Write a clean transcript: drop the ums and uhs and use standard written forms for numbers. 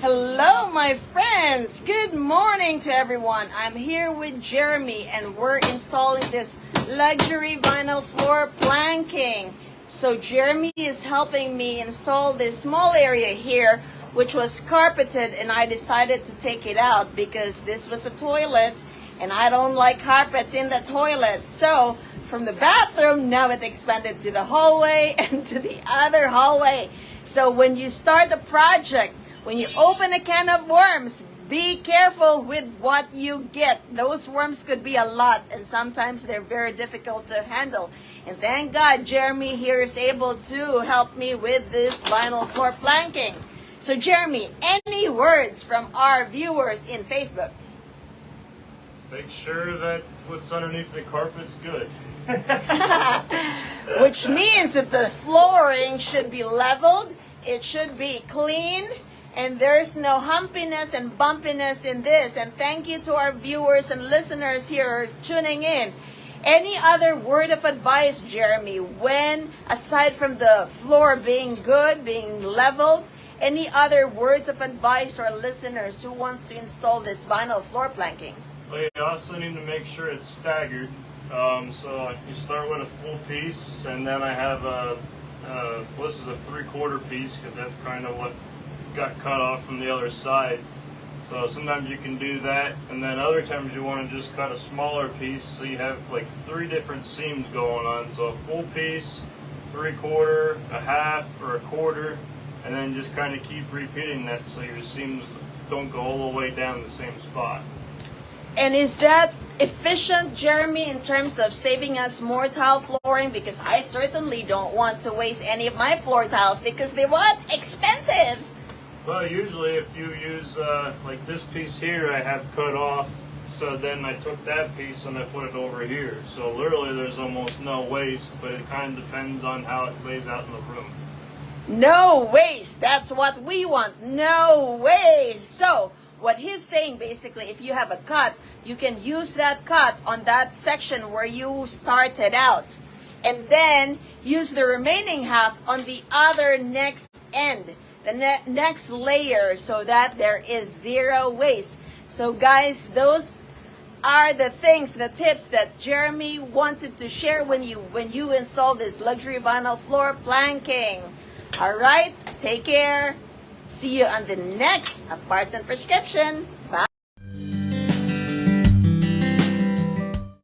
Hello, my friends. Good morning to everyone. I'm here with Jeremy and we're installing this luxury vinyl floor planking. So Jeremy is helping me install this small area here which was carpeted, and I decided to take it out because this was a toilet and I don't like carpets in the toilet. So from the bathroom, now it expanded to the hallway and to the other hallway. So when you start the project, when you open a can of worms, be careful with what you get. Those worms could be a lot, and sometimes they're very difficult to handle. And thank God Jeremy here is able to help me with this vinyl floor planking. So Jeremy, any words from our viewers in Facebook? Make sure that what's underneath the carpet's good. Which means that the flooring should be leveled, it should be clean, and there's no humpiness and bumpiness in this. And thank you to our viewers and listeners here tuning in. Any other word of advice, Jeremy, when, aside from the floor being good, being leveled, any other words of advice to our listeners who wants to install this vinyl floor planking? Well, you also need to make sure it's staggered. So you start with a full piece, and then I have this is a 3/4 piece because that's kind of what got cut off from the other side. So sometimes you can do that, and then other times you want to just cut a smaller piece so you have like 3 different seams going on. So a full piece, 3/4, a half, or a quarter, and then just kind of keep repeating that so your seams don't go all the way down the same spot. And is that efficient, Jeremy, in terms of saving us more tile flooring? Because I certainly don't want to waste any of my floor tiles because they're what? Expensive! Well, usually if you use, like this piece here I have cut off, so then I took that piece and I put it over here. So literally there's almost no waste, but it kind of depends on how it lays out in the room. No waste! That's what we want! No waste! So, what he's saying basically, if you have a cut, you can use that cut on that section where you started out. And then use the remaining half on the other next end, the next layer, so that there is zero waste. So guys, those are the things, the tips that Jeremy wanted to share when you install this luxury vinyl floor planking. All right, take care. See you on the next apartment prescription.